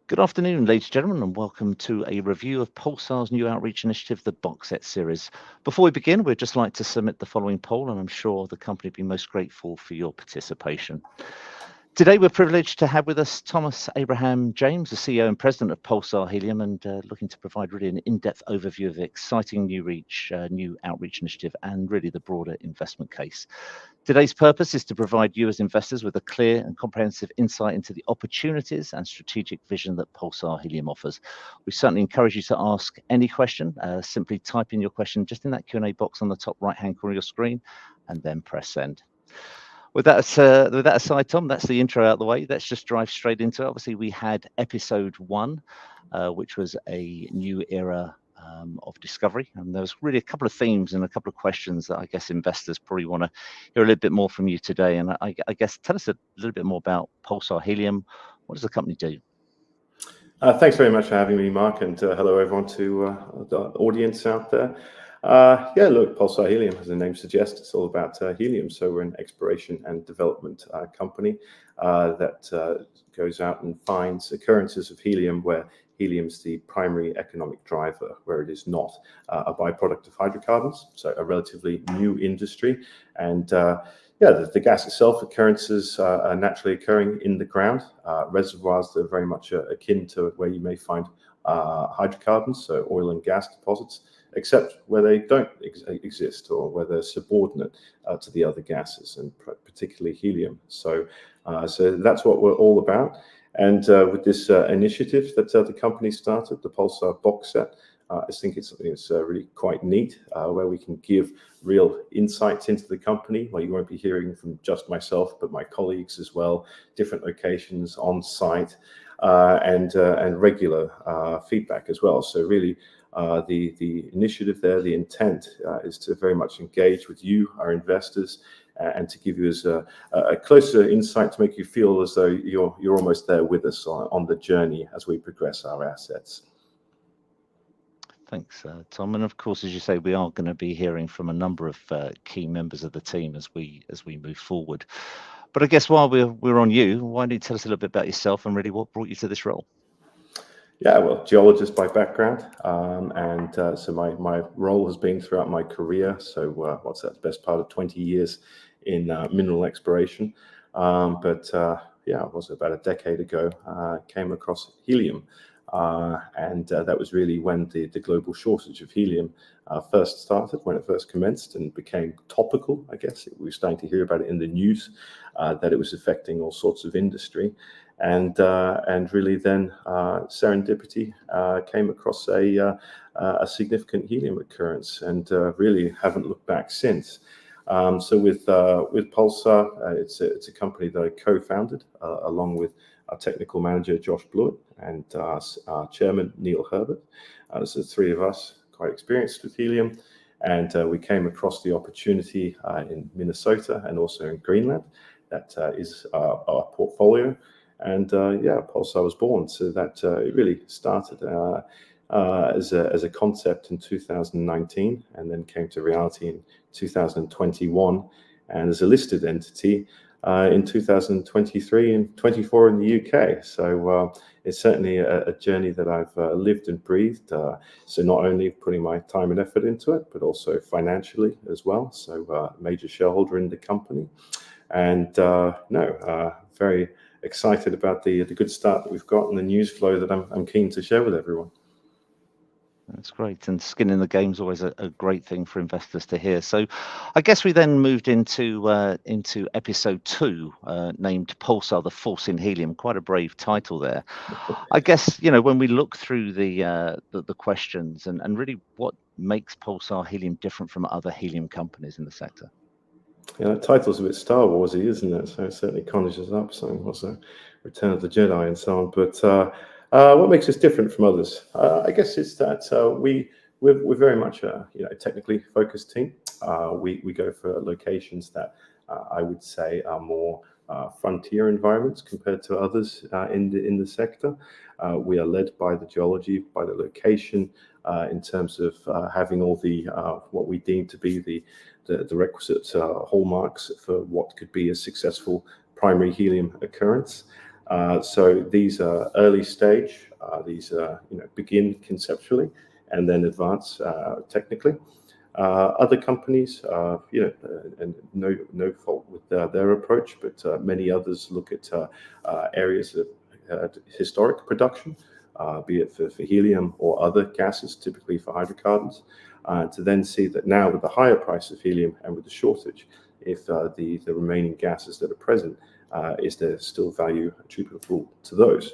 Good afternoon, ladies and gentlemen, and welcome to a review of Pulsar's new outreach initiative, the Box Set series. Before we begin, we'd just like to submit the following poll, and I'm sure the company will be most grateful for your participation. Today, we're privileged to have with us Thomas Abraham James, the CEO and President of Pulsar Helium, and looking to provide really an in-depth overview of the exciting new outreach initiative, and really the broader investment case. Today's purpose is to provide you as investors with a clear and comprehensive insight into the opportunities and strategic vision that Pulsar Helium offers. We certainly encourage you to ask any question. Simply type in your question just in that Q&A box on the top right-hand corner of your screen, and then press send. With that aside, Tom, that's the intro out of the way. Let's just drive straight into it. Obviously, we had episode 1, which was a new era of discovery, and there was really a couple of themes and a couple of questions that I guess investors probably want to hear a little bit more from you today. And I guess tell us a little bit more about Pulsar Helium. What does the company do? Thanks very much for having me, Mark, and hello everyone to the audience out there. Look, Pulsar Helium, as the name suggests, it's all about helium. So we're an exploration and development company that goes out and finds occurrences of helium where helium's the primary economic driver, where it is not a byproduct of hydrocarbons. So a relatively new industry. And the gas itself, occurrences are naturally occurring in the ground. Reservoirs that are very much akin to where you may find hydrocarbons, so oil and gas deposits, except where they don't exist or where they're subordinate to the other gases, and particularly helium. So that's what we're all about. And with this initiative that the company started, the Pulsar Box Set, I think it's something that's really quite neat, where we can give real insights into the company. Well, you won't be hearing from just myself, but my colleagues as well, different locations on site, and regular feedback as well. So really, the initiative there, the intent is to very much engage with you, our investors, and to give you as a closer insight to make you feel as though you're almost there with us on the journey as we progress our assets. Thanks, Tom. And of course, as you say, we are going to be hearing from a number of key members of the team as we move forward. But I guess while we're on you, why don't you tell us a little bit about yourself and really what brought you to this role? Yeah, well, geologist by background, and so my role has been throughout my career. So what's that? The best part of 20 years in mineral exploration. But it was about a decade ago. Came across helium, and that was really when the global shortage of helium first started, when it first commenced and became topical. I guess we were starting to hear about it in the news, that it was affecting all sorts of industry. And really then serendipity came across a significant helium occurrence, and really haven't looked back since. So with Pulsar, it's a company that I co-founded along with our technical manager Josh Blewett and our chairman Neil Herbert. So the three of us, quite experienced with helium, and we came across the opportunity in Minnesota and also in Greenland. That is our portfolio. And Pulsar was born. So that it really started as a concept in 2019, and then came to reality in 2021, and as a listed entity in 2023 and 24 in the UK. So it's certainly a journey that I've lived and breathed. So not only putting my time and effort into it, but also financially as well. So major shareholder in the company, and very excited about the good start that we've got and the news flow that I'm keen to share with everyone. That's great, and skin in the game is always a great thing for investors to hear. So I guess we then moved into episode 2, named Pulsar, the Force in Helium. Quite a brave title there. I guess, when we look through the questions and really what makes Pulsar Helium different from other helium companies in the sector. Yeah, that title's a bit Star Warsy, isn't it? So it certainly conjures up something, also Return of the Jedi and so on. But what makes us different from others? I guess it's that we're very much a technically focused team. We go for locations that I would say are more frontier environments compared to others in the sector. We are led by the geology, by the location, in terms of having all the what we deem to be the requisite hallmarks for what could be a successful primary helium occurrence. So these are early stage. These begin conceptually and then advance technically. Other companies, and no fault with their approach, but many others look at areas of historic production, be it for helium or other gases, typically for hydrocarbons, to then see that now with the higher price of helium and with the shortage, if the remaining gases that are present, is there still value attributable to those?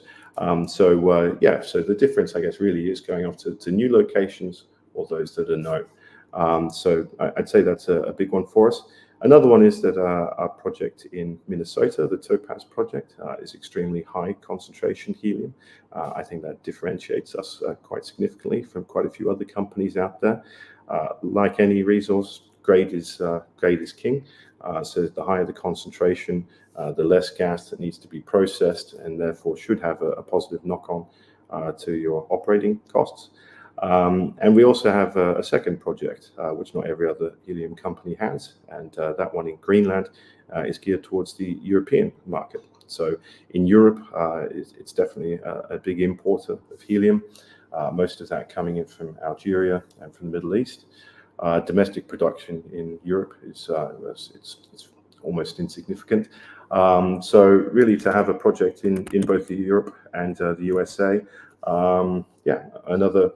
So the difference, I guess, really is going off to new locations or those that are known. So I'd say that's a big one for us. Another one is that our project in Minnesota, the Topaz project, is extremely high concentration helium. I think that differentiates us quite significantly from quite a few other companies out there. Like any resource, grade is king. So the higher the concentration, the less gas that needs to be processed, and therefore should have a positive knock-on to your operating costs. And we also have a second project, which not every other helium company has, and that one in Greenland is geared towards the European market. So in Europe, it's definitely a big importer of helium, most of that coming in from Algeria and from the Middle East. Domestic production in Europe is it's almost insignificant. So really to have a project in both Europe and the USA, another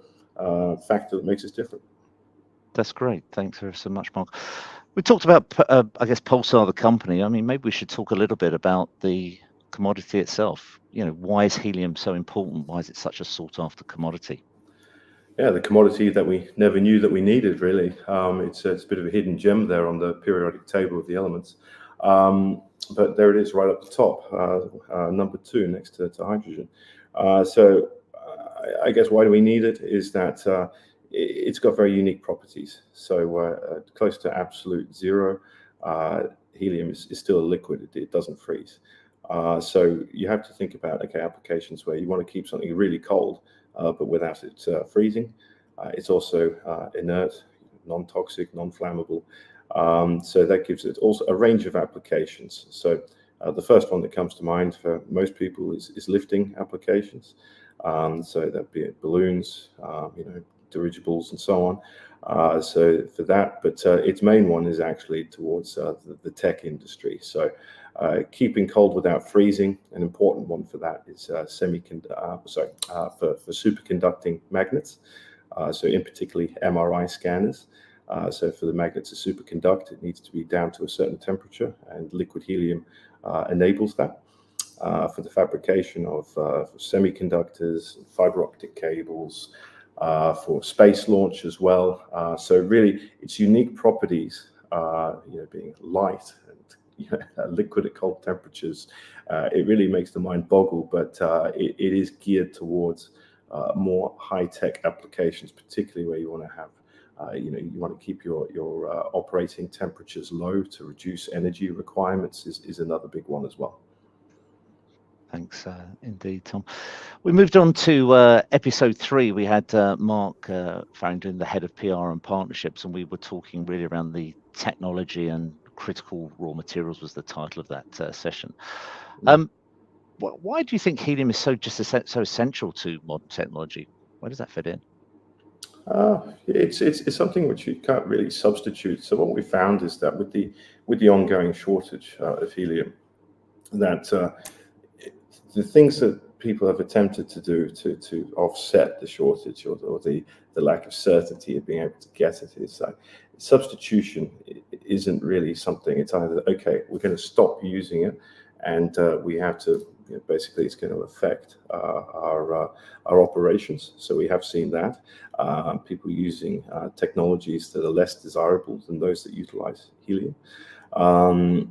factor that makes us different. That's great. Thanks very so much, Mark. We talked about, I guess, PULSAR, the company. I mean, maybe we should talk a little bit about the commodity itself. Why is helium so important? Why is it such a sought-after commodity? Yeah, the commodity that we never knew that we needed, really. It's a bit of a hidden gem there on the periodic table of the elements. But there it is right up the top, number 2 next to hydrogen. So I guess why do we need it is that it's got very unique properties. So close to absolute zero, helium is still a liquid. It doesn't freeze. So you have to think about, applications where you want to keep something really cold, but without it freezing. It's also inert, non-toxic, non-flammable. So that gives it also a range of applications. So the first one that comes to mind for most people is lifting applications. So that'd be balloons, dirigibles and so on. So for that, but its main one is actually towards the tech industry. So keeping cold without freezing, an important one for that is for superconducting magnets. So in particularly MRI scanners. So for the magnet to superconduct, it needs to be down to a certain temperature, and liquid helium enables that. For the fabrication of semiconductors, fiber optic cables, for space launch as well. So really, its unique properties, being light and liquid at cold temperatures, it really makes the mind boggle. But it is geared towards more high-tech applications, particularly where you want to have. You want to keep your operating temperatures low to reduce energy requirements is another big one as well. Thanks, indeed, Tom. We moved on to episode 3. We had Mark Farrington, the head of PR and partnerships, and we were talking really around the technology and critical raw materials was the title of that session. Why do you think helium is so essential to modern technology? Where does that fit in? It's something which you can't really substitute. So what we found is that with the ongoing shortage of helium, that the things that people have attempted to do to offset the shortage or the lack of certainty of being able to get it is substitution isn't really something. It's either, we're going to stop using it, and we have to, basically it's going to affect our operations. So we have seen that people using technologies that are less desirable than those that utilize helium. I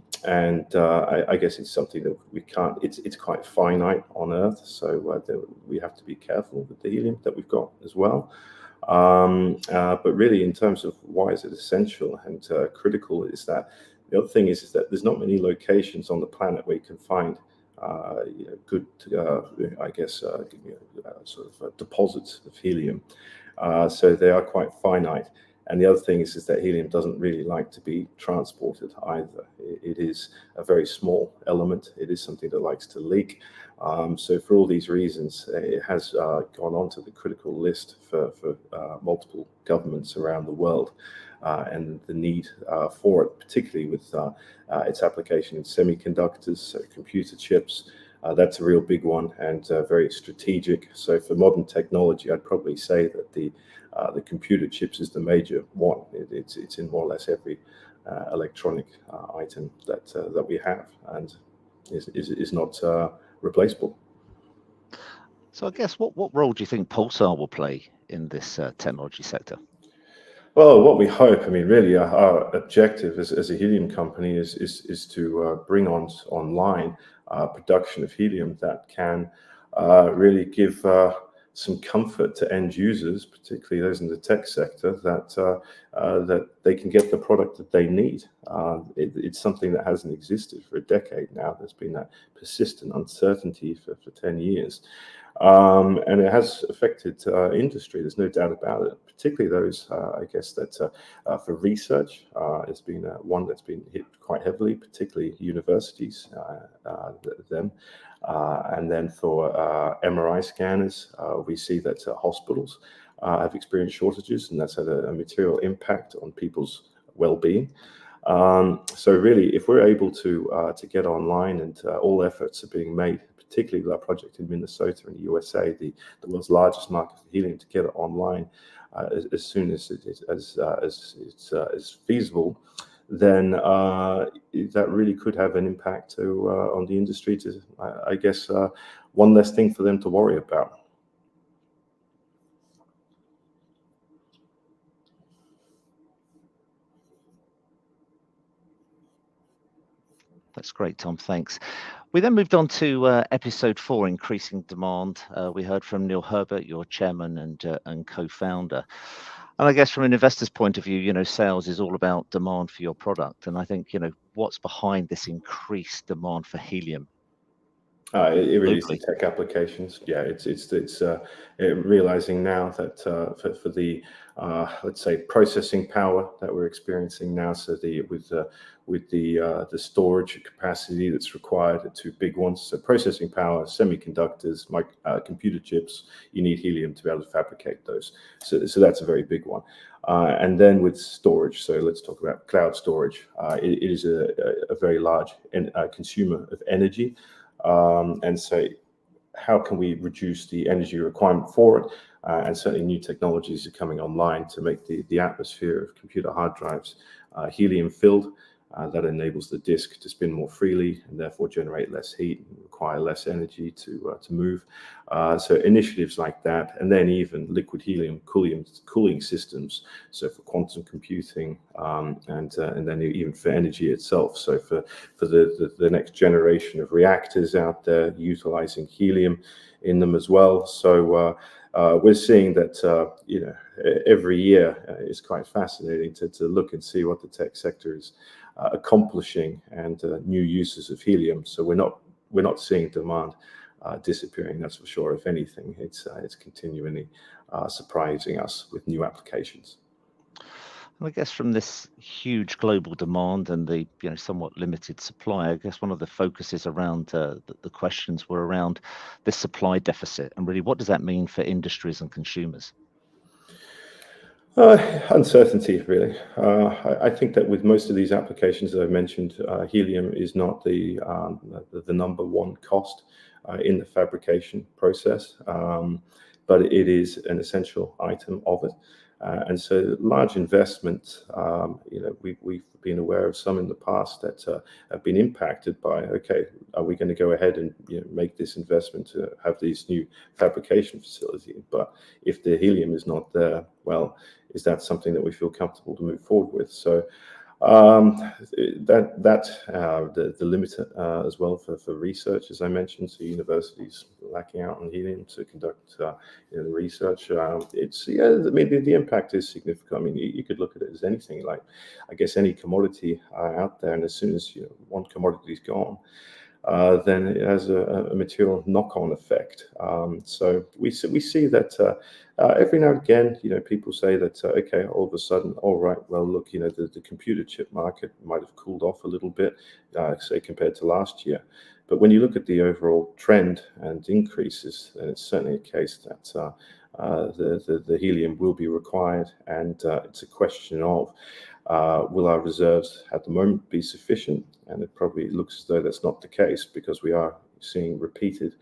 guess it's something that we can't, it's quite finite on Earth, so we have to be careful with the helium that we've got as well. But really, in terms of why is it essential and critical, is that the other thing is that there's not many locations on the planet where you can find good, sort of deposits of helium. So they are quite finite. And the other thing is that helium doesn't really like to be transported either. It is a very small element. It is something that likes to leak. So for all these reasons, it has gone onto the critical list for multiple governments around the world, and the need for it, particularly with its application in semiconductors, so computer chips. That's a real big one and very strategic. So for modern technology, I'd probably say that the computer chips is the major one. It's in more or less every electronic item that we have, and is not replaceable. So I guess what role do you think Pulsar will play in this technology sector? Well, what we hope, I mean, really, our objective as a helium company is to bring online production of helium that can really give some comfort to end users, particularly those in the tech sector, that they can get the product that they need. It's something that hasn't existed for a decade now. There's been that persistent uncertainty for 10 years. And it has affected industry, there's no doubt about it, particularly those, I guess, that for research, it's been one that's been hit quite heavily, particularly universities, and then for MRI scanners, we see that hospitals have experienced shortages, and that's had a material impact on people's well-being. So really, if we're able to get online, and all efforts are being made, particularly with our project in Minnesota in the USA, the world's largest market for helium, to get it online as soon as it's feasible, then that really could have an impact on the industry. To I guess one less thing for them to worry about. That's great, Tom. Thanks. We then moved on to episode 4, increasing demand. We heard from Neil Herbert, your chairman and co-founder. And I guess from an investor's point of view, sales is all about demand for your product. And I think, what's behind this increased demand for helium? It really is Globally. the tech applications. Yeah, it's realizing now that for the let's say processing power that we're experiencing now, so with the storage capacity that's required, the two big ones. So processing power, semiconductors, computer chips. You need helium to be able to fabricate those. So that's a very big one. And then with storage, so let's talk about cloud storage. It is a very large consumer of energy. And so how can we reduce the energy requirement for it? And certainly new technologies are coming online to make the atmosphere of computer hard drives helium filled. That enables the disk to spin more freely and therefore generate less heat and require less energy to move. So initiatives like that, and then even liquid helium cooling systems. So for quantum computing, and then even for energy itself. So for the next generation of reactors out there, utilizing helium in them as well. So we're seeing that every year is quite fascinating to look and see what the tech sector is accomplishing, and new uses of helium. So we're not seeing demand disappearing, that's for sure. If anything, it's continually surprising us with new applications. I guess from this huge global demand and the somewhat limited supply, I guess one of the focuses around the questions were around this supply deficit, and really what does that mean for industries and consumers? Uncertainty, really. I think that with most of these applications that I've mentioned, helium is not the number one cost in the fabrication process, but it is an essential item of it. And so large investments, we've been aware of some in the past that have been impacted by, okay, are we going to go ahead and make this investment to have these new fabrication facilities? But if the helium is not there, well, is that something that we feel comfortable to move forward with? So the limit as well for research, as I mentioned, so universities lacking out on helium to conduct research. I mean, the impact is significant. I mean, you could look at it as anything, like I guess any commodity out there, and as soon as one commodity is gone, then it has a material knock-on effect. So we see that every now and again, people say that, okay, all of a sudden, all right, well, look, the computer chip market might have cooled off a little bit, say, compared to last year. But when you look at the overall trend and increases, then it's certainly a case that the helium will be required, and it's a question of will our reserves at the moment be sufficient? And it probably looks as though that's not the case, because we are seeing repeated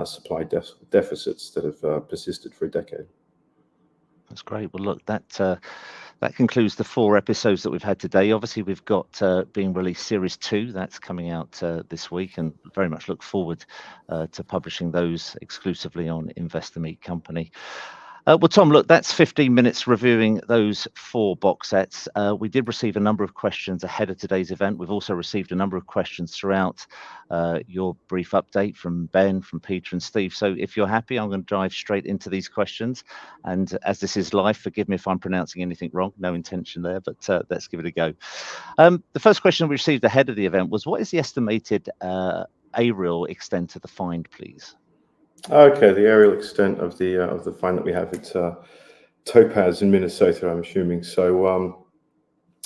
supply deficits that have persisted for a decade. That's great. Well, look, that concludes the 4 episodes that we've had today. Obviously, we've got being released Series 2. That's coming out this week, and very much look forward to publishing those exclusively on Investor Meet Company. Well, Tom, look, that's 15 minutes reviewing those 4 box sets. We did receive a number of questions ahead of today's event. We've also received a number of questions throughout your brief update from Ben, from Peter and Steve. So if you're happy, I'm going to dive straight into these questions. And as this is live, forgive me if I'm pronouncing anything wrong. No intention there, but let's give it a go. The first question we received ahead of the event was, what is the estimated aerial extent of the find, please? Okay, the aerial extent of the find that we have, it's Topaz in Minnesota, I'm assuming. So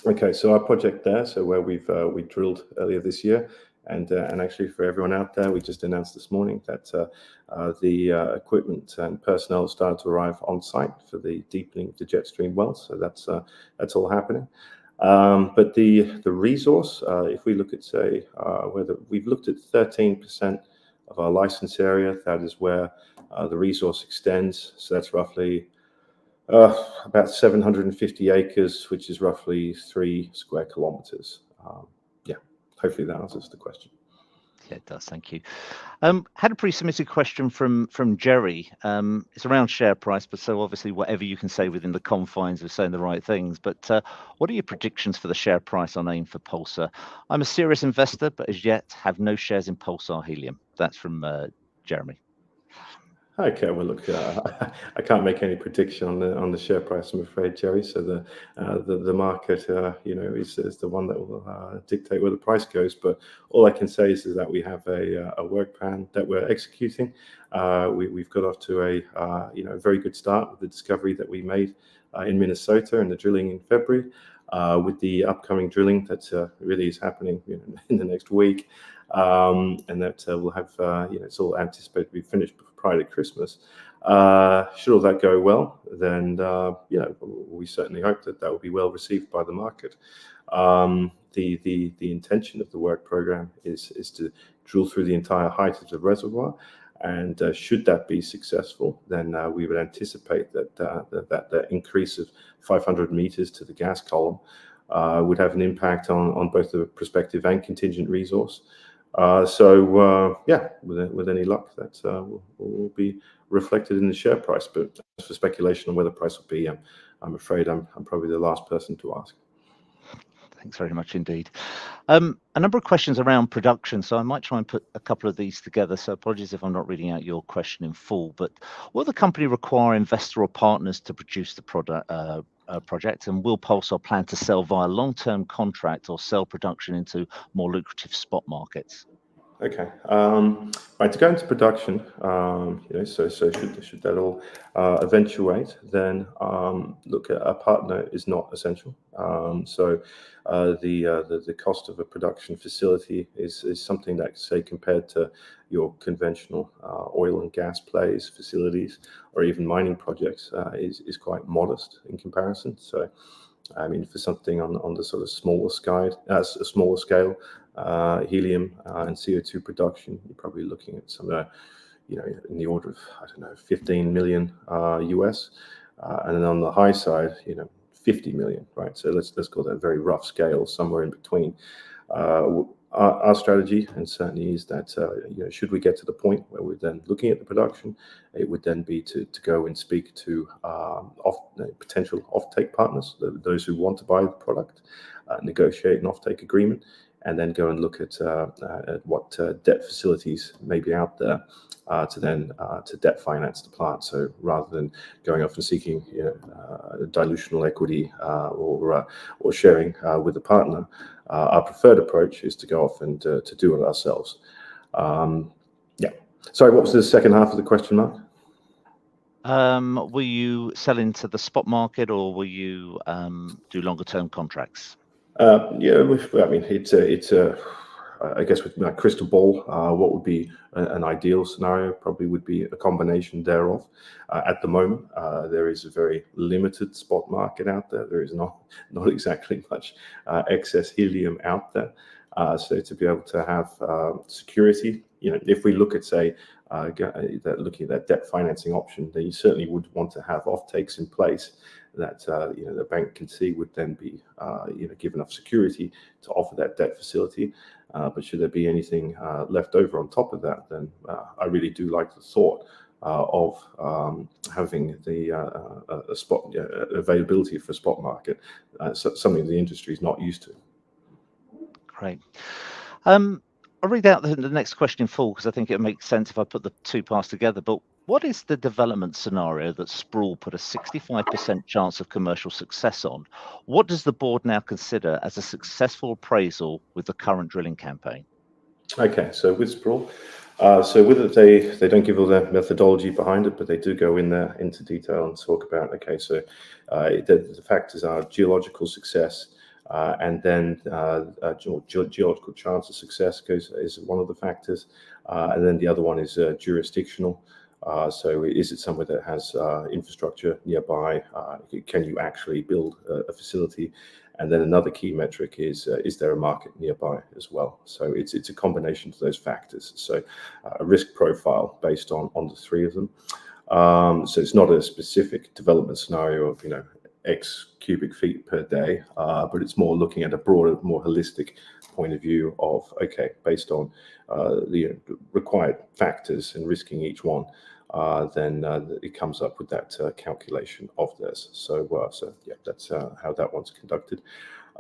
okay, so our project there, so where we drilled earlier this year, and actually for everyone out there, we just announced this morning that the equipment and personnel started to arrive on site for the deepening of the jet stream wells. So that's all happening. But the resource, if we look at, say, we've looked at 13% of our license area, that is where the resource extends. So that's roughly about 750 acres, which is roughly 3 square kilometers. Yeah, hopefully that answers the question. Yeah, it does. Thank you. Had a pre-submitted question from Jerry. It's around share price, but so obviously whatever you can say within the confines of saying the right things. But what are your predictions for the share price on AIM for Pulsar? I'm a serious investor, but as yet have no shares in Pulsar Helium. That's from Jeremy. Okay, well, look, I can't make any prediction on the share price, I'm afraid, Jerry. So the market, is the one that will dictate where the price goes. But all I can say is that we have a work plan that we're executing. We've got off to a very good start with the discovery that we made in Minnesota and the drilling in February. With the upcoming drilling that really is happening in the next week, and that we'll have, it's all anticipated to be finished prior to Christmas. Should all that go well, then we certainly hope that will be well received by the market. The intention of the work program is to drill through the entire height of the reservoir. And should that be successful, then we would anticipate that increase of 500 meters to the gas column would have an impact on both the prospective and contingent resource. Yeah, with any luck, that will be reflected in the share price. But as for speculation on where the price will be, I'm afraid I'm probably the last person to ask. Thanks very much indeed. A number of questions around production, so I might try and put a couple of these together. So apologies if I'm not reading out your question in full, but will the company require investor or partners to produce the project, and will Pulsar plan to sell via long-term contract or sell production into more lucrative spot markets? Okay. Right, to go into production, so should that all eventuate, then look, a partner is not essential. So the cost of a production facility is something that, say, compared to your conventional oil and gas plays, facilities, or even mining projects, is quite modest in comparison. So, I mean, for something on the sort of smaller scale, helium and CO2 production, you're probably looking at somewhere, in the order of, I don't know, 15 million US, and then on the high side, 50 million, right? So let's call that a very rough scale, somewhere in between. Our strategy, and certainly, is that should we get to the point where we're then looking at the production, it would then be to go and speak to potential offtake partners, those who want to buy the product, negotiate an offtake agreement, and then go and look at what debt facilities may be out there to debt finance the plant. So rather than going off and seeking dilutional equity or sharing with a partner, our preferred approach is to go off and to do it ourselves. Yeah. Sorry, what was the second half of the question, Mark? Will you sell into the spot market, or will you do longer term contracts? Yeah, I mean, I guess with my crystal ball, what would be an ideal scenario probably would be a combination thereof. At the moment, there is a very limited spot market out there. There is not exactly much excess helium out there. So to be able to have security, if we look at, say, looking at that debt financing option, then you certainly would want to have offtakes in place that the bank can see would then be give enough security to offer that debt facility. But should there be anything left over on top of that, then I really do like the thought of having the spot availability for spot market, something the industry is not used to. Great. I'll read out the next question in full because I think it makes sense if I put the two parts together. But what is the development scenario that Sproule put a 65% chance of commercial success on? What does the board now consider as a successful appraisal with the current drilling campaign? Okay, so with Sproule, with it, they don't give all the methodology behind it, but they do go in there into detail and talk about, okay, so the factors are geological success, and then geological chance of success is one of the factors, and then the other one is jurisdictional. So is it somewhere that has infrastructure nearby? Can you actually build a facility? And then another key metric is there a market nearby as well? So it's a combination of those factors. So a risk profile based on the three of them. So it's not a specific development scenario of X cubic feet per day, but it's more looking at a broader, more holistic point of view of, okay, based on the required factors and risking each one, then it comes up with that calculation of this. So yeah, that's how that one's conducted.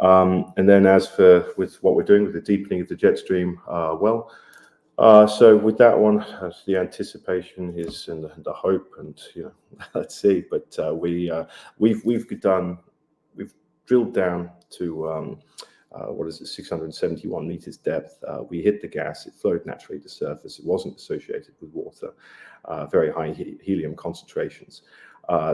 And then as for with what we're doing with the deepening of the jet stream so with that one, the anticipation is and the hope, and let's see. But we've drilled down to 671 meters depth. We hit the gas; it flowed naturally to surface. It wasn't associated with water. Very high helium concentrations.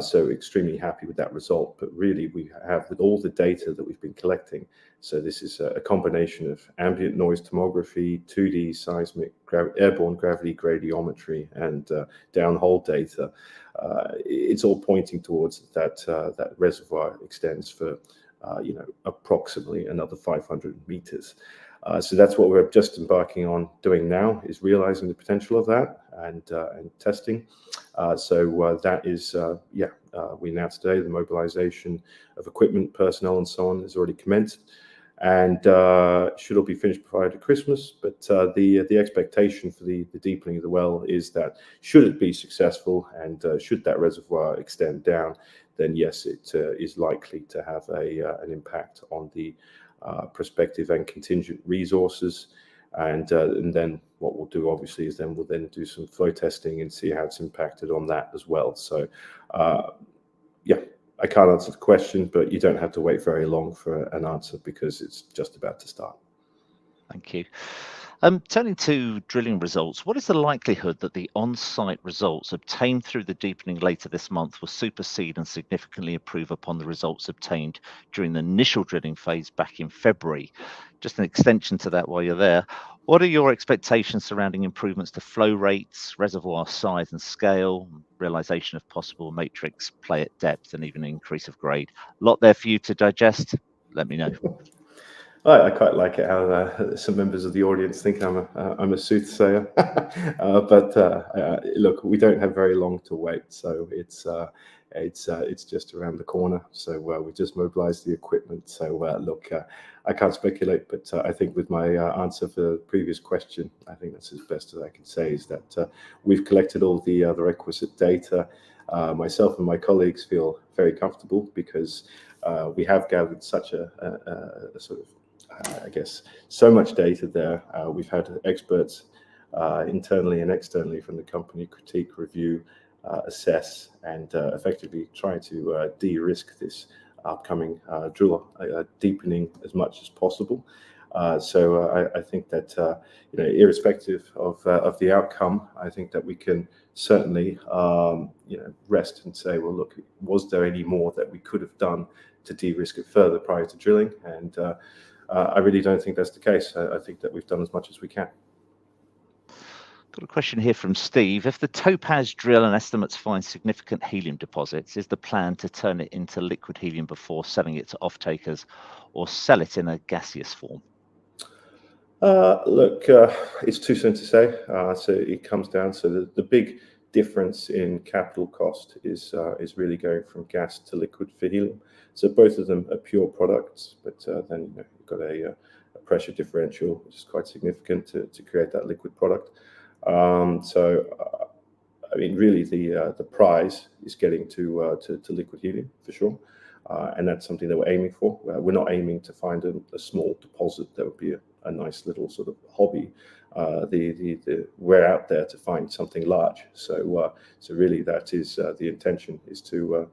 So extremely happy with that result. But really, we have with all the data that we've been collecting. So this is a combination of ambient noise tomography, 2D seismic, airborne gravity gradiometry, and downhole data. It's all pointing towards that reservoir extends for approximately another 500 meters. So that's what we're just embarking on doing now, is realizing the potential of that and testing. So that is, we announced today the mobilization of equipment, personnel, and so on has already commenced, and should all be finished prior to Christmas. But the expectation for the deepening of the well is that should it be successful and should that reservoir extend down, then yes, it is likely to have an impact on the prospective and contingent resources. And then what we'll do obviously is we'll do some flow testing and see how it's impacted on that as well. So yeah, I can't answer the question, but you don't have to wait very long for an answer because it's just about to start. Thank you. Turning to drilling results, what is the likelihood that the on-site results obtained through the deepening later this month will supersede and significantly improve upon the results obtained during the initial drilling phase back in February? Just an extension to that while you're there, what are your expectations surrounding improvements to flow rates, reservoir size and scale, realization of possible matrix play at depth, and even an increase of grade? A lot there for you to digest. Let me know. I quite like it how some members of the audience think I'm a soothsayer, but look, we don't have very long to wait, so it's just around the corner. So we just mobilized the equipment. So look, I can't speculate, but I think with my answer for the previous question, I think that's as best as I can say, is that we've collected all the requisite data. Myself and my colleagues feel very comfortable because we have gathered such a sort of I guess so much data there. We've had experts internally and externally from the company critique, review, assess, and effectively try to de-risk this upcoming drill deepening as much as possible. So I think that irrespective of the outcome, I think that we can certainly rest and say, well, look, was there any more that we could have done to de-risk it further prior to drilling? And I really don't think that's the case. I think that we've done as much as we can. Got a question here from Steve. If the Topaz drill and estimates find significant helium deposits, is the plan to turn it into liquid helium before selling it to off-takers, or sell it in a gaseous form? Look, it's too soon to say. So it comes down to the big difference in capital cost is really going from gas to liquid for helium. So both of them are pure products, but then you've got a pressure differential, which is quite significant to create that liquid product. So I mean, really, the prize is getting to liquid helium for sure, and that's something that we're aiming for. We're not aiming to find a small deposit. That would be a nice little sort of hobby. We're out there to find something large. So really, that is the intention is to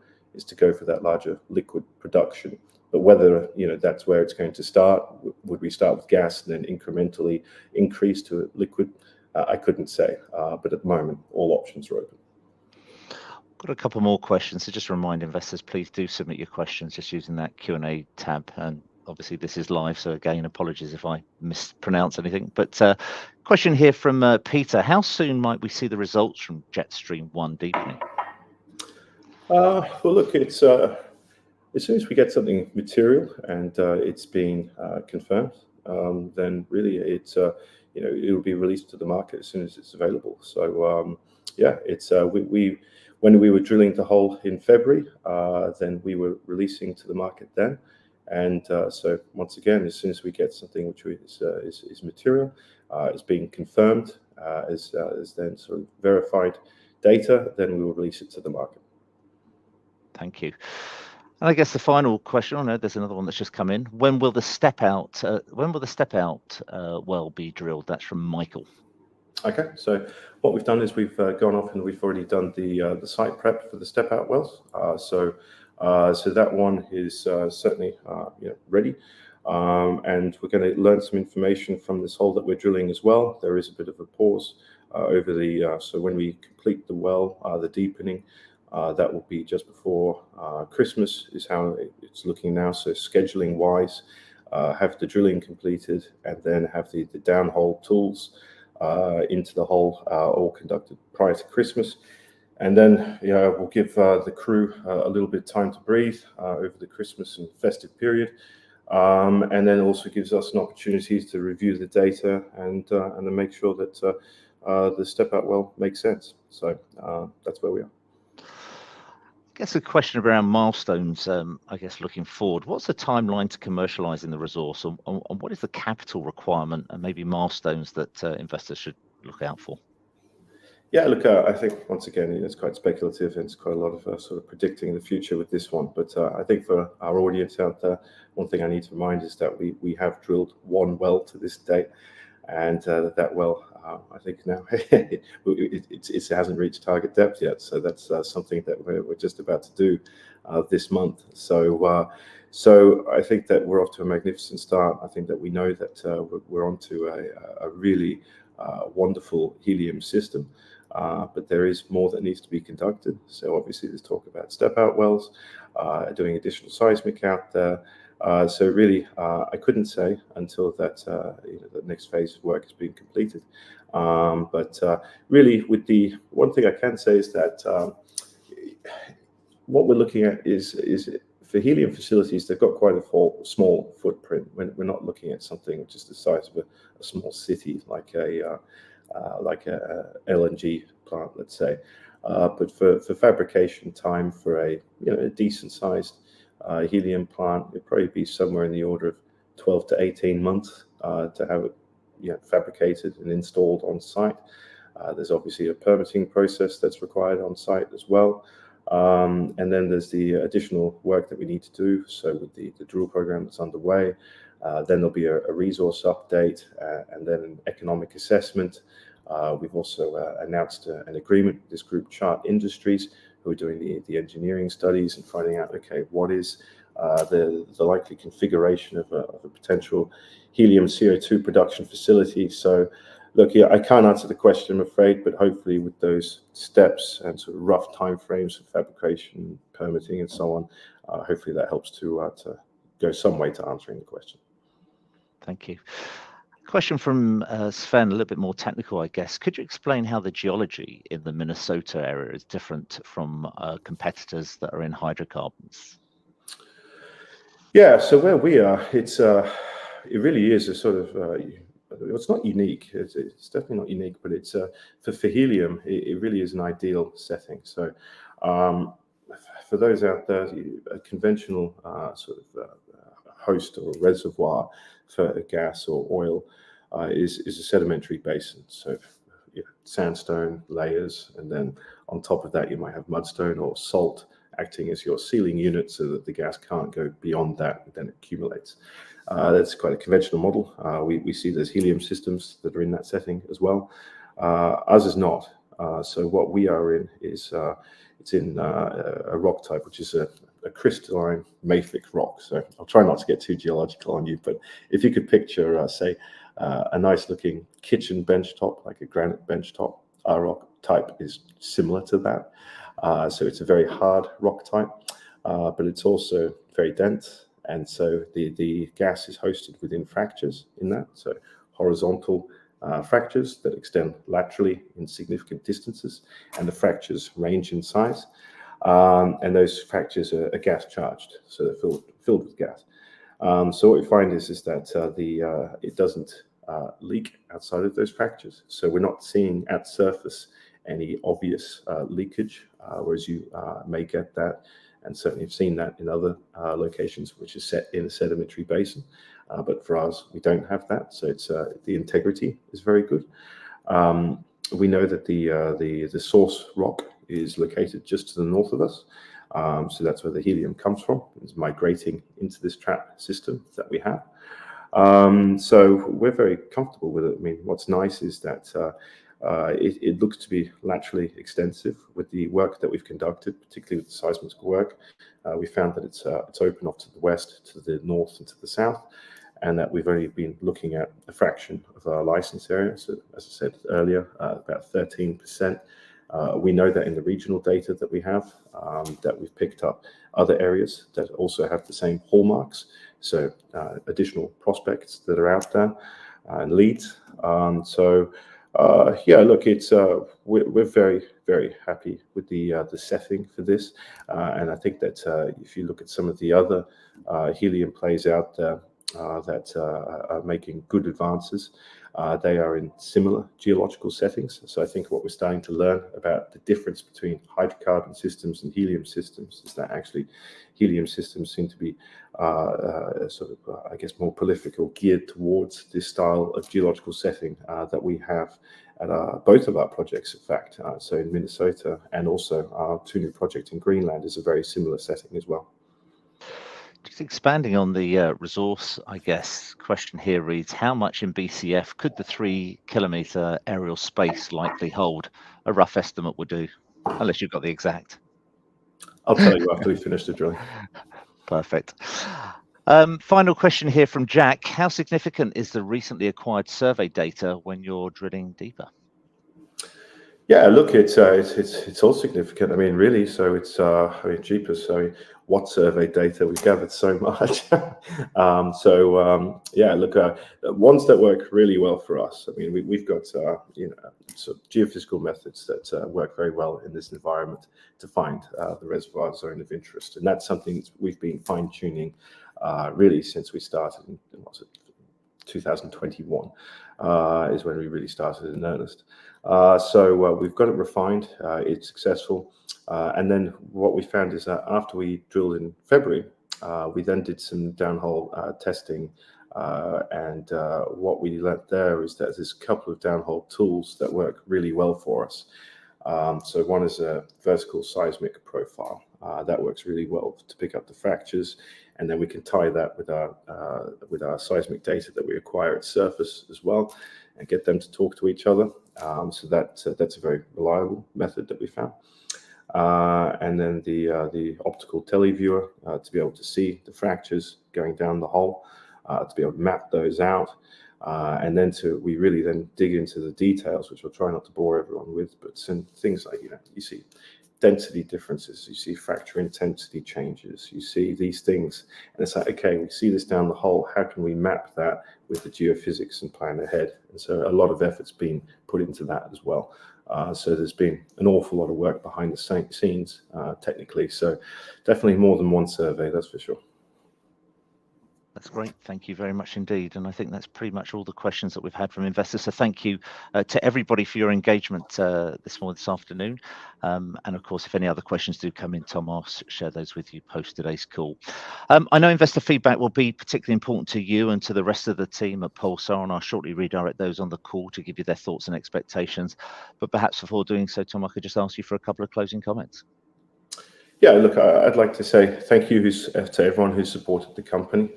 go for that larger liquid production. But whether that's where it's going to start, would we start with gas and then incrementally increase to liquid? I couldn't say, but at the moment, all options are open. Got a couple more questions. So just remind investors, please do submit your questions just using that Q&A tab. And obviously, this is live, so again, apologies if I mispronounce anything. But question here from Peter: how soon might we see the results from Jetstream 1 deepening? Well, look, it's as soon as we get something material and it's been confirmed, then really it's it will be released to the market as soon as it's available. So yeah, it's when we were drilling the hole in February, then we were releasing to the market then. And so once again, as soon as we get something which is material, is being confirmed, as then sort of verified data, then we will release it to the market. Thank you. And I guess the final question, oh no, there's another one that's just come in. When will the step out well be drilled? That's from Michael. Okay, so what we've done is we've gone off and we've already done the site prep for the step out wells. So that one is certainly ready, and we're going to learn some information from this hole that we're drilling as well. There is a bit of a pause over the so when we complete the well, the deepening. That will be just before Christmas is how it's looking now. So scheduling wise, have the drilling completed and then have the downhole tools into the hole all conducted prior to Christmas. And then we'll give the crew a little bit of time to breathe over the Christmas and festive period. And then also gives us an opportunity to review the data and then make sure that the step out well makes sense. So that's where we are. I guess a question around milestones, I guess looking forward, what's the timeline to commercializing the resource, and what is the capital requirement and maybe milestones that investors should look out for? Yeah, look, I think once again, it's quite speculative and it's quite a lot of sort of predicting the future with this one. But I think for our audience out there, one thing I need to remind is that we have drilled one well to this day. And that well, I think now it hasn't reached target depth yet. So that's something that we're just about to do this month. So I think that we're off to a magnificent start. I think that we know that we're onto a really wonderful helium system. But there is more that needs to be conducted. So obviously there's talk about step out wells, doing additional seismic out there. So really, I couldn't say until that the next phase of work has been completed. But really, with the one thing I can say is that what we're looking at is for helium facilities, they've got quite a small footprint. We're not looking at something which is the size of a small city like a LNG plant, let's say. But for fabrication time for a decent sized helium plant, it'd probably be somewhere in the order of 12 to 18 months to have it fabricated and installed on site. There's obviously a permitting process that's required on site as well. And then there's the additional work that we need to do. So with the drill program that's underway, then there'll be a resource update and then an economic assessment. We've also announced an agreement with this group, Chart Industries, who are doing the engineering studies and finding out, okay, what is the likely configuration of a potential helium CO2 production facility. So look, yeah, I can't answer the question, I'm afraid, but hopefully with those steps and sort of rough timeframes for fabrication, permitting, and so on, hopefully that helps to go some way to answering the question. Thank you. Question from Sven, a little bit more technical, I guess. Could you explain how the geology in the Minnesota area is different from competitors that are in hydrocarbons? Yeah, so where we are, it really is a sort of it's not unique. It's definitely not unique, but it's for helium, it really is an ideal setting. So for those out there, a conventional sort of host or reservoir for gas or oil is a sedimentary basin. So sandstone layers, and then on top of that you might have mudstone or salt acting as your sealing unit so that the gas can't go beyond that and then it accumulates. That's quite a conventional model. We see there's helium systems that are in that setting as well. Ours is not. So what we are in is it's in a rock type, which is a crystalline mafic rock. So I'll try not to get too geological on you, but if you could picture, say, a nice looking kitchen bench top, like a granite bench top, our rock type is similar to that. So it's a very hard rock type, but it's also very dense. And so the gas is hosted within fractures in that. So horizontal fractures that extend laterally in significant distances, and the fractures range in size. And those fractures are gas charged, so they're filled with gas. So what we find is that it doesn't leak outside of those fractures. So we're not seeing at surface any obvious leakage, whereas you may get that, and certainly have seen that in other locations, which is set in a sedimentary basin. But for us, we don't have that, so it's the integrity is very good. We know that the source rock is located just to the north of us, so that's where the helium comes from. It's migrating into this trap system that we have. So we're very comfortable with it. I mean, what's nice is that it looks to be laterally extensive with the work that we've conducted, particularly with the seismic work. We found that it's open off to the west, to the north, and to the south, and that we've only been looking at a fraction of our license area. So, as I said earlier, about 13%. We know that in the regional data that we have, that we've picked up other areas that also have the same hallmarks. So additional prospects that are out there and leads. Yeah, look, we're very, very happy with the setting for this, and I think that if you look at some of the other helium plays out there that are making good advances, they are in similar geological settings. So I think what we're starting to learn about the difference between hydrocarbon systems and helium systems is that actually helium systems seem to be I guess, more prolific or geared towards this style of geological setting that we have at both of our projects, in fact. So in Minnesota, and also our two new project in Greenland is a very similar setting as well. Just expanding on the resource, I guess, question here reads, how much in BCF could the 3 kilometer aerial space likely hold? A rough estimate would do, unless you've got the exact. I'll tell you after we finish the drilling. Perfect. Final question here from Jack. How significant is the recently acquired survey data when you're drilling deeper? Yeah, look, it's all significant. I mean, really. So it's I mean, jeepers. So what survey data? We've gathered so much. Yeah, look, ones that work really well for us. I mean, we've got sort of geophysical methods that work very well in this environment to find the reservoir zone of interest, and that's something that we've been fine tuning really since we started in 2021 is when we really started in earnest. So we've got it refined, it's successful. And then what we found is that after we drilled in February, we then did some downhole testing. And what we learned there is that there's a couple of downhole tools that work really well for us. So one is a vertical seismic profile that works really well to pick up the fractures, and then we can tie that with our seismic data that we acquire at surface as well, and get them to talk to each other. So that's a very reliable method that we found. and then the optical televiewer to be able to see the fractures going down the hole, to be able to map those out. And then we really then dig into the details, which I'll try not to bore everyone with, but some things like, you see density differences, you see fracture intensity changes, you see these things, and it's like, okay, we see this down the hole, how can we map that with the geophysics and plan ahead? And so a lot of effort's been put into that as well. So there's been an awful lot of work behind the scenes technically, so definitely more than one survey, that's for sure. That's great. Thank you very much indeed. And I think that's pretty much all the questions that we've had from investors. So thank you to everybody for your engagement this afternoon. And of course, if any other questions do come in, Tom, I'll share those with you post today's call. I know investor feedback will be particularly important to you and to the rest of the team at Pulsar, and I'll shortly redirect those on the call to give you their thoughts and expectations. But perhaps before doing so, Tom, I could just ask you for a couple of closing comments. Yeah, look, I'd like to say thank you to everyone who's supported the company.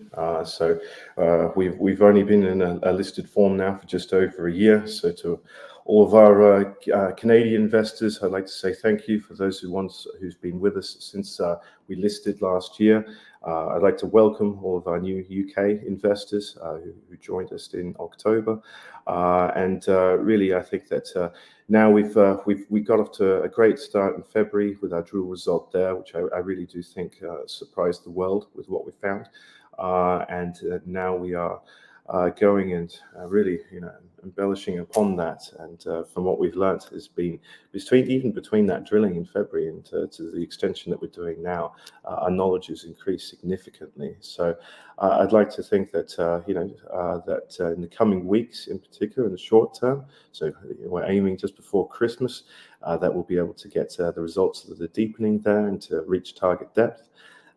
We've only been in a listed form now for just over a year. So to all of our Canadian investors, I'd like to say thank you. For those who's been with us since we listed last year, I'd like to welcome all of our new UK investors who joined us in October. Really, I think that now we got off to a great start in February with our drill result there, which I really do think surprised the world with what we found. Now we are going and really, embellishing upon that. And from what we've learned has been between that drilling in February and to the extension that we're doing now, our knowledge has increased significantly. So I'd like to think that that in the coming weeks, in particular in the short term, so we're aiming just before Christmas, that we'll be able to get the results of the deepening there and to reach target depth.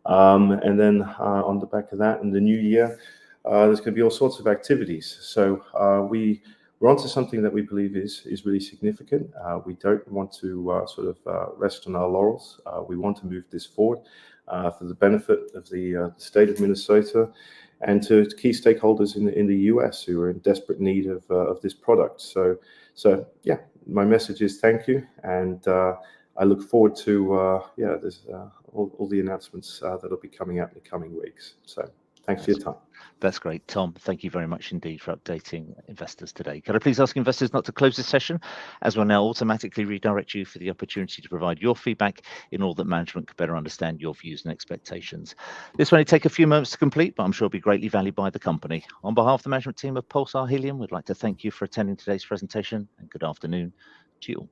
And then on the back of that, in the new year, there's going to be all sorts of activities. So we're onto something that we believe is really significant. We don't want to rest on our laurels. We want to move this forward for the benefit of the state of Minnesota and to key stakeholders in the US who are in desperate need of this product. So yeah, my message is thank you, and I look forward to there's all the announcements that'll be coming out in the coming weeks. So thanks for your time. That's great, Tom. Thank you very much indeed for updating investors today. Could I please ask investors not to close this session, as we'll now automatically redirect you for the opportunity to provide your feedback in order that management can better understand your views and expectations. This will only take a few moments to complete, but I'm sure it'll be greatly valued by the company. On behalf of the management team of Pulsar Helium, we'd like to thank you for attending today's presentation, and good afternoon to you all.